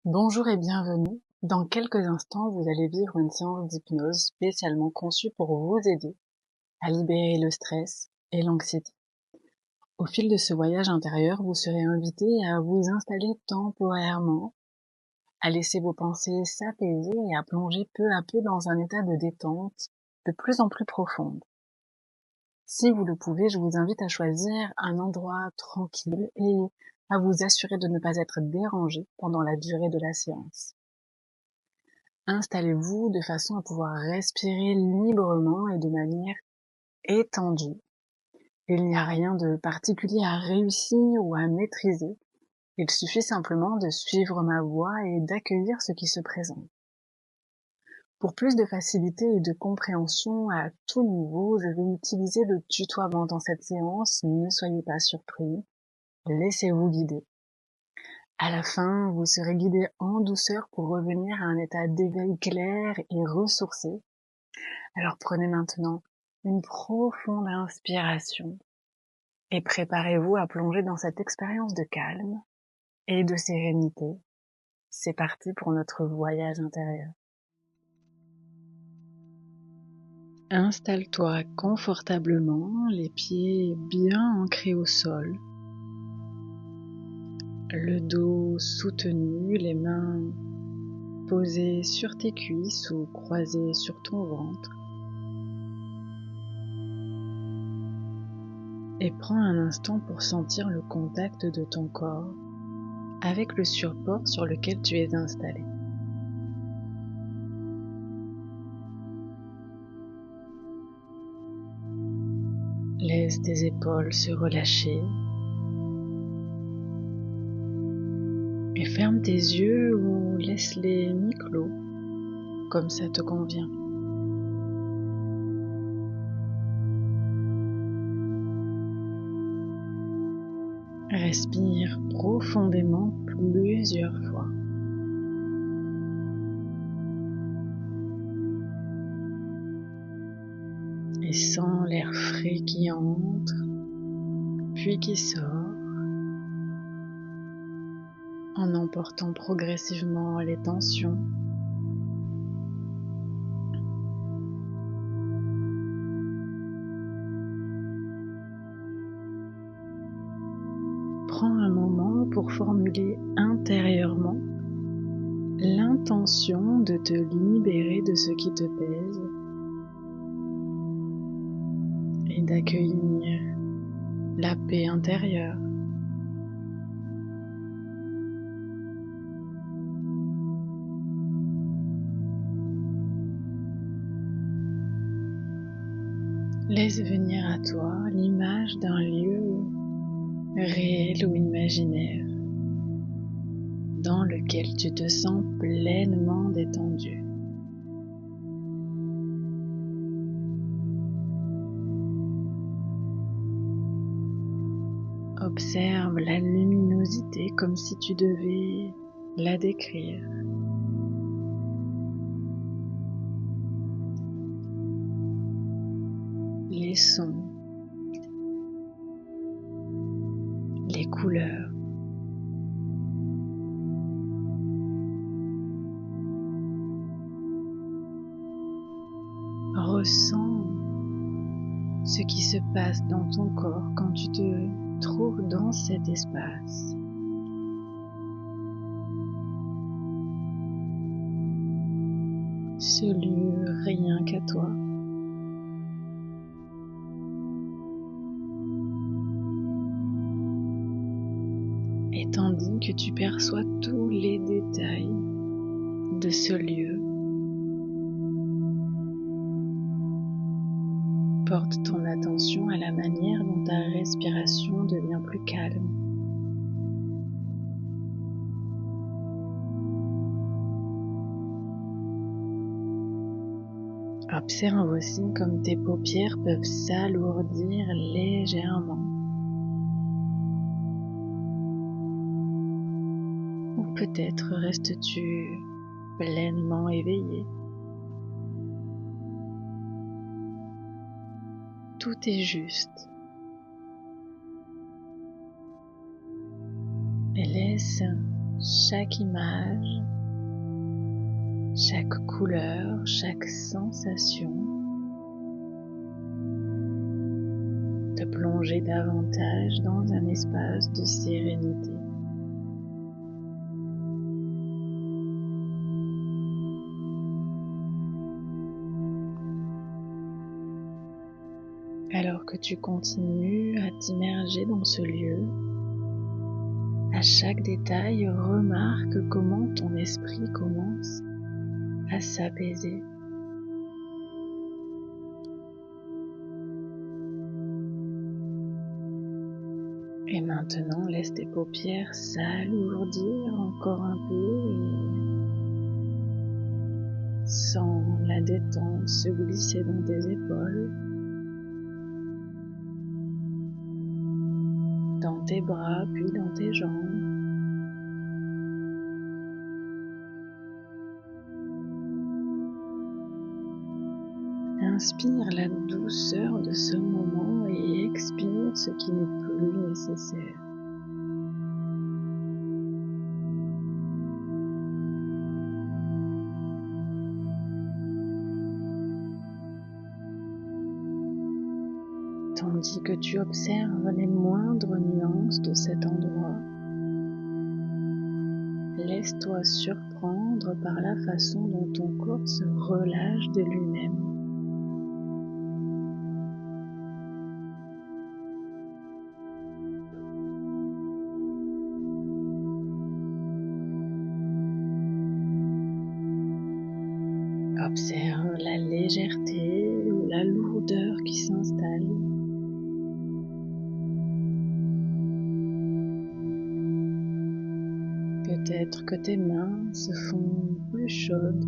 Bonjour et bienvenue. Dans quelques instants, vous allez vivre une séance d'hypnose spécialement conçue pour vous aider à libérer le stress et l'anxiété. Au fil de ce voyage intérieur, vous serez invité à vous installer temporairement, à laisser vos pensées s'apaiser et à plonger peu à peu dans un état de détente de plus en plus profonde. Si vous le pouvez, je vous invite à choisir un endroit tranquille et à vous assurer de ne pas être dérangé pendant la durée de la séance. Installez-vous de façon à pouvoir respirer librement et de manière étendue. Il n'y a rien de particulier à réussir ou à maîtriser. Il suffit simplement de suivre ma voie et d'accueillir ce qui se présente. Pour plus de facilité et de compréhension à tout niveau, je vais utiliser le tutoiement dans cette séance. Ne soyez pas surpris. Laissez-vous guider. À la fin, vous serez guidé en douceur pour revenir à un état d'éveil clair et ressourcé. Alors prenez maintenant une profonde inspiration et préparez-vous à plonger dans cette expérience de calme et de sérénité. C'est parti pour notre voyage intérieur. Installe-toi confortablement, les pieds bien ancrés au sol, le dos soutenu, les mains posées sur tes cuisses ou croisées sur ton ventre. Et prends un instant pour sentir le contact de ton corps avec le support sur lequel tu es installé. Laisse tes épaules se relâcher et ferme tes yeux ou laisse-les mi-clos, comme ça te convient. Respire profondément plusieurs fois. Et sens l'air frais qui entre, puis qui sort, en emportant progressivement les tensions. Prends un moment pour formuler intérieurement l'intention de te libérer de ce qui te pèse et d'accueillir la paix intérieure. Laisse venir à toi l'image d'un lieu réel ou imaginaire dans lequel tu te sens pleinement détendu. Observe la luminosité comme si tu devais la décrire. Les sons, les couleurs. Ressens ce qui se passe dans ton corps quand tu te trouves dans cet espace. Ce lieu rien qu'à toi. Et tandis que tu perçois tous les détails de ce lieu, porte ton attention à la manière dont ta respiration devient plus calme. Observe aussi comme tes paupières peuvent s'alourdir légèrement. Ou peut-être restes-tu pleinement éveillé. Tout est juste. Et laisse chaque image, chaque couleur, chaque sensation, te plonger davantage dans un espace de sérénité. Alors que tu continues à t'immerger dans ce lieu, à chaque détail, remarque comment ton esprit commence à s'apaiser. Et maintenant, laisse tes paupières s'alourdir encore un peu et sens la détente se glisser dans tes épaules, dans tes bras puis dans tes jambes. Inspire la douceur de ce moment et expire ce qui n'est plus nécessaire. Tandis que tu observes les moindres nuances de cet endroit, laisse-toi surprendre par la façon dont ton corps se relâche de lui-même. Observe la légèreté ou la lourdeur qui s'installe. Peut-être que tes mains se font plus chaudes.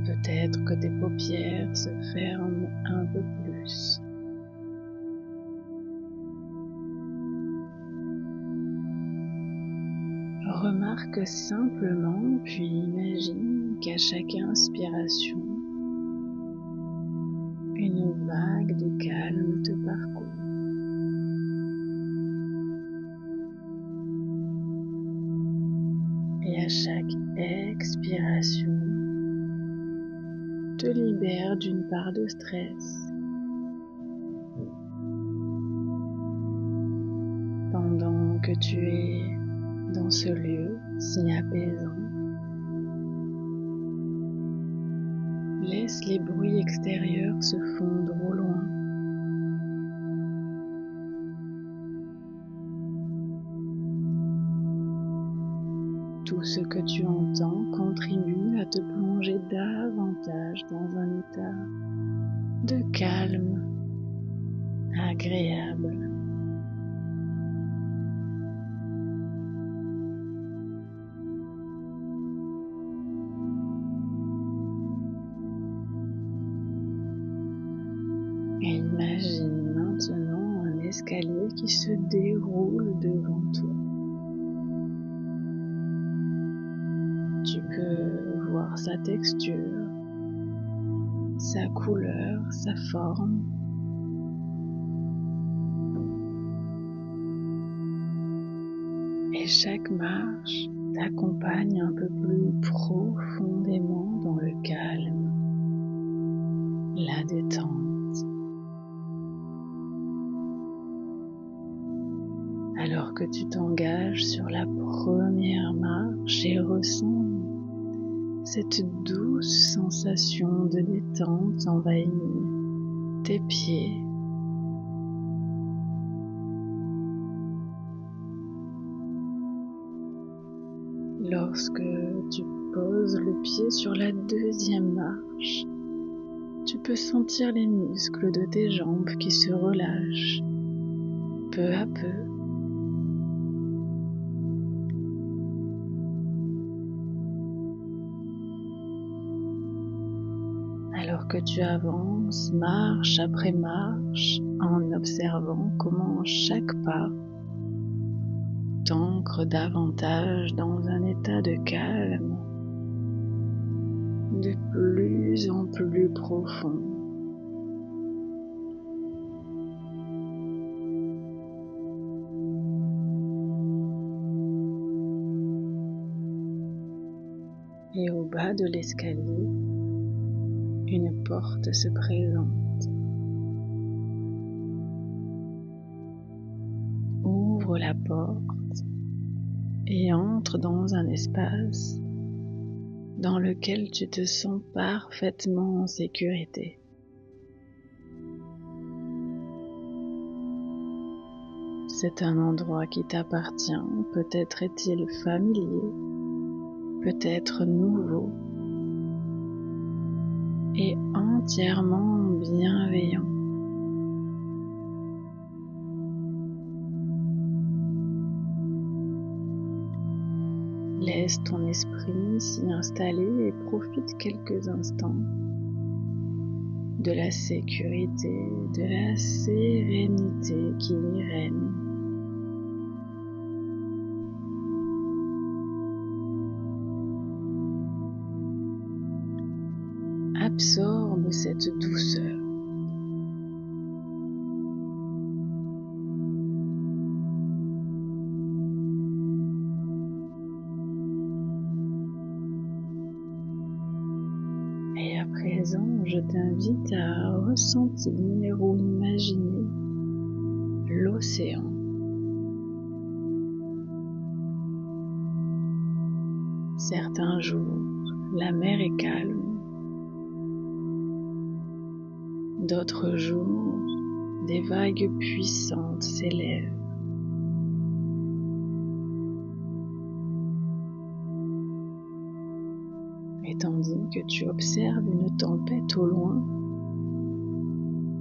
Peut-être que tes paupières se ferment un peu plus. Remarque simplement, puis imagine qu'à chaque inspiration, une vague de calme te parcourt. Et à chaque expiration, te libère d'une part de stress. Pendant que tu es dans ce lieu si apaisant, laisse les bruits extérieurs se fondre au loin. Tout ce que tu entends contribue à te plonger davantage dans un état de calme agréable. Et imagine maintenant un escalier qui se déroule devant toi. Tu peux voir sa texture, sa couleur, sa forme. Et chaque marche t'accompagne un peu plus profondément dans le calme, la détente. Alors que tu t'engages sur la première marche et ressens cette douce sensation de détente envahir tes pieds. Lorsque tu poses le pied sur la deuxième marche, tu peux sentir les muscles de tes jambes qui se relâchent peu à peu. Alors que tu avances marche après marche en observant comment chaque pas t'ancre davantage dans un état de calme de plus en plus profond. Et au bas de l'escalier, une porte se présente. Ouvre la porte et entre dans un espace dans lequel tu te sens parfaitement en sécurité. C'est un endroit qui t'appartient, peut-être est-il familier, peut-être nouveau et entièrement bienveillant. Laisse ton esprit s'y installer et profite quelques instants de la sécurité, de la sérénité qui y règne. Absorbe cette douceur. Et à présent, je t'invite à ressentir ou imaginer l'océan. Certains jours, la mer est calme. D'autres jours, des vagues puissantes s'élèvent. Et tandis que tu observes une tempête au loin,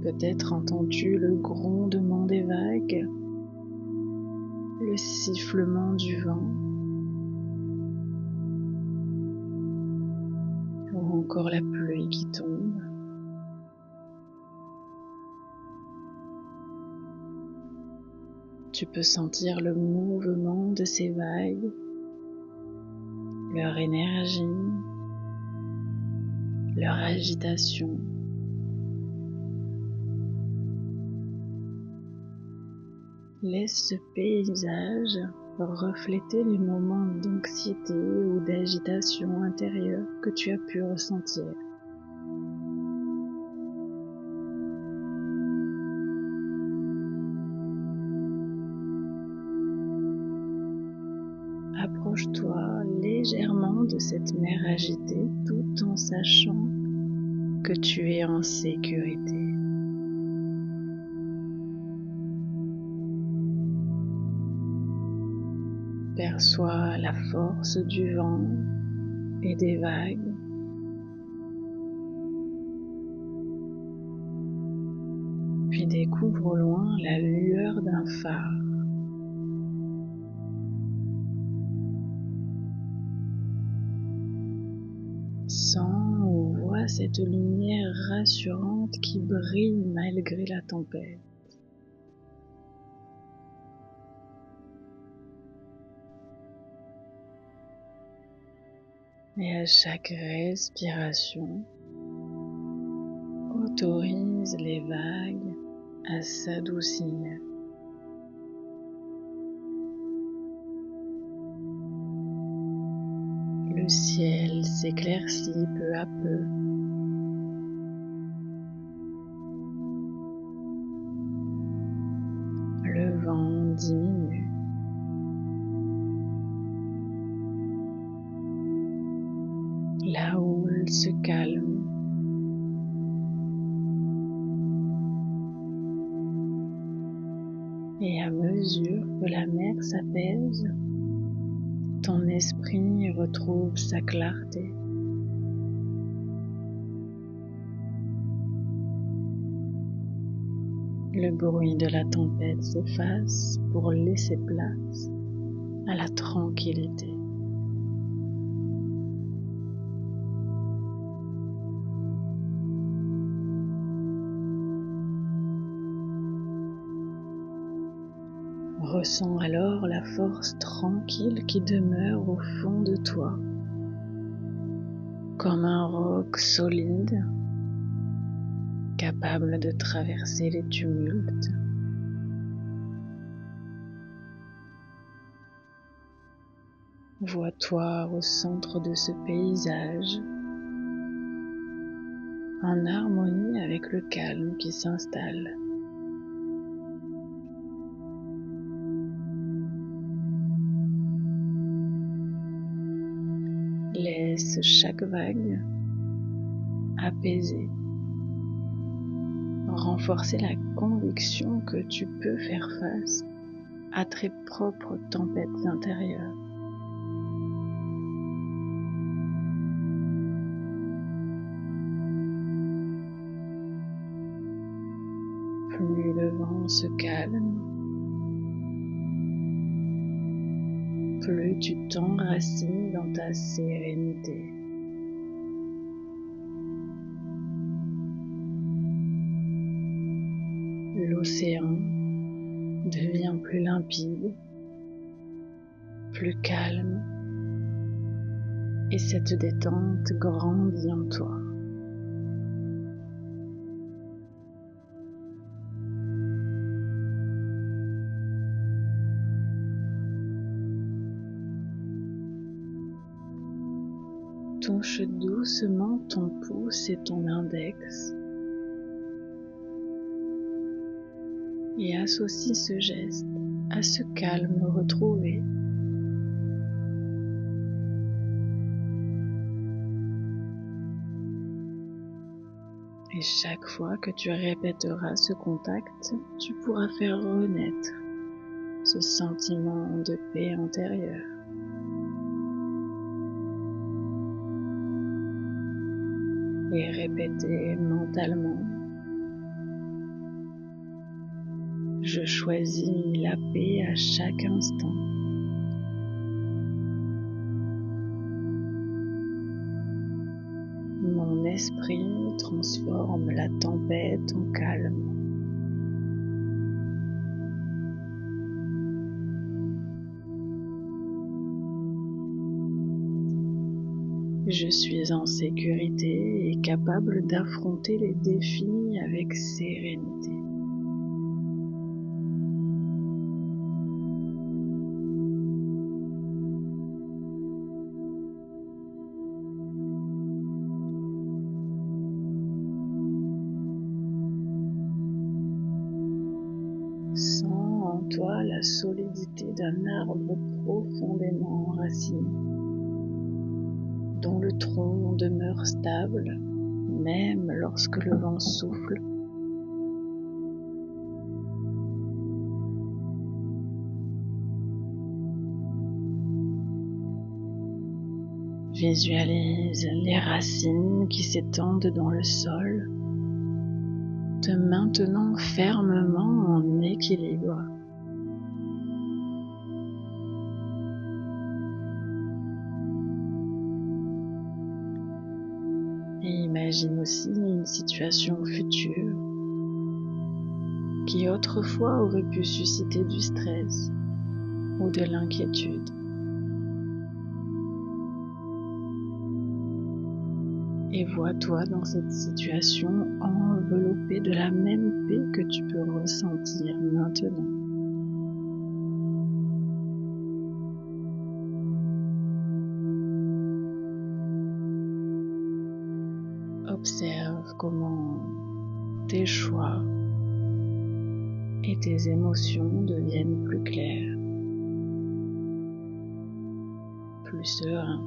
peut-être entends-tu le grondement des vagues, le sifflement du vent, ou encore la pluie qui tombe. Tu peux sentir le mouvement de ces vagues, leur énergie, leur agitation. Laisse ce paysage refléter les moments d'anxiété ou d'agitation intérieure que tu as pu ressentir. Approche-toi légèrement de cette mer agitée tout en sachant que tu es en sécurité. Perçois la force du vent et des vagues. Puis découvre au loin la lueur d'un phare. Sens ou vois cette lumière rassurante qui brille malgré la tempête. Et à chaque respiration, autorise les vagues à s'adoucir. Le ciel s'éclaircit peu à peu. Le vent diminue. La houle se calme. Et à mesure que la mer s'apaise, ton esprit retrouve sa clarté. Le bruit de la tempête s'efface pour laisser place à la tranquillité. Ressens alors la force tranquille qui demeure au fond de toi, comme un roc solide, capable de traverser les tumultes. Vois-toi au centre de ce paysage, en harmonie avec le calme qui s'installe. Laisse chaque vague apaiser, renforcer la conviction que tu peux faire face à tes propres tempêtes intérieures. Plus le vent se calme, plus tu t'enracines dans ta sérénité. L'océan devient plus limpide, plus calme, et cette détente grandit en toi. Touche doucement ton pouce et ton index et associe ce geste à ce calme retrouvé. Et chaque fois que tu répéteras ce contact, tu pourras faire renaître ce sentiment de paix intérieure. Et répéter mentalement: je choisis la paix à chaque instant. Mon esprit transforme la tempête en calme. Je suis en sécurité et capable d'affronter les défis avec sérénité. Sens en toi la solidité d'un arbre profondément enraciné, dont le tronc demeure stable, même lorsque le vent souffle. Visualise les racines qui s'étendent dans le sol, te maintenant fermement en équilibre. Et imagine aussi une situation future qui autrefois aurait pu susciter du stress ou de l'inquiétude. Et vois-toi dans cette situation enveloppée de la même paix que tu peux ressentir maintenant. Observe comment tes choix et tes émotions deviennent plus claires, plus sereins.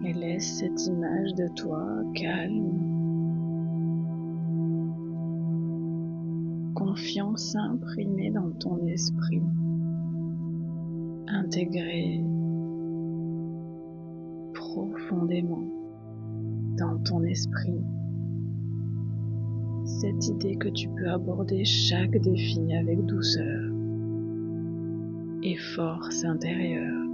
Et laisse cette image de toi calme, confiant s'imprimer dans ton esprit, intégrer profondément dans ton esprit cette idée que tu peux aborder chaque défi avec douceur et force intérieure.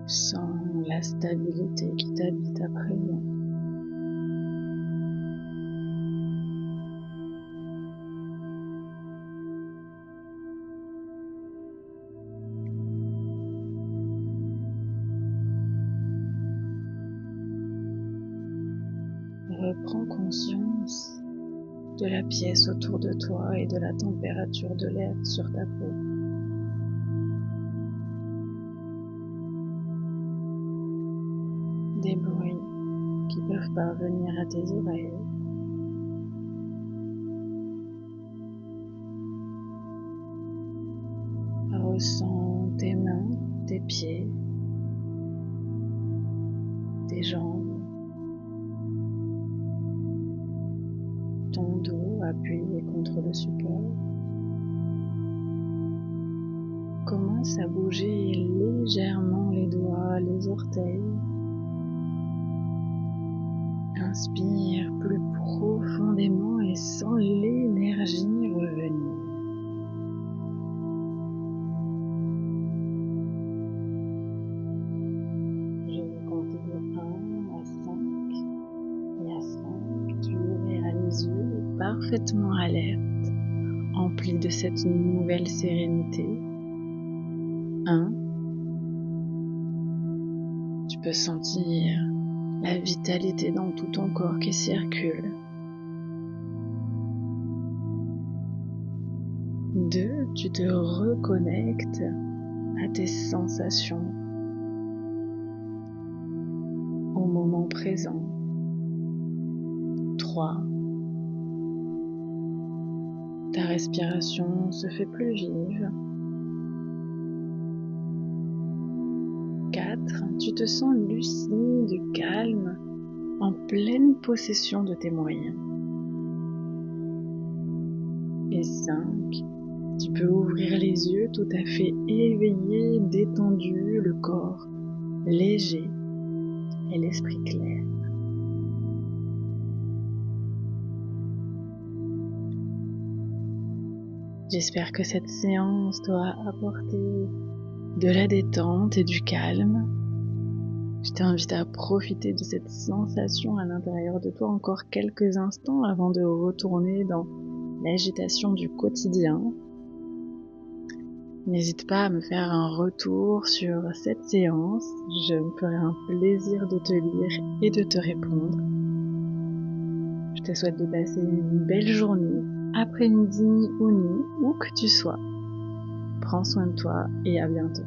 Sens la stabilité qui t'habite à présent. reprends conscience de la pièce autour de toi et de la température de l'air sur ta peau. Des bruits qui peuvent parvenir à tes oreilles. Ressens tes mains, tes pieds, tes jambes, ton dos appuyé contre le support. Commence à bouger légèrement les doigts, les orteils. Inspire plus profondément et sens l'énergie revenir. Je vais compter de 1 à 5. Et à 5, tu ouvriras les yeux parfaitement alertes, emplis de cette nouvelle sérénité. 1. Tu peux sentir la vitalité dans tout ton corps qui circule. 2. Tu te reconnectes à tes sensations au moment présent. 3. Ta respiration se fait plus vive. 4. Tu te sens lucide, calme, en pleine possession de tes moyens. Et 5. Tu peux ouvrir les yeux tout à fait éveillé, détendu, le corps léger et l'esprit clair. J'espère que cette séance t'aura apporté de la détente et du calme. Je t'invite à profiter de cette sensation à l'intérieur de toi encore quelques instants avant de retourner dans l'agitation du quotidien. N'hésite pas à me faire un retour sur cette séance. Je me ferai un plaisir de te lire et de te répondre. Je te souhaite de passer une belle journée, après-midi ou nuit, où que tu sois. Prends soin de toi et à bientôt.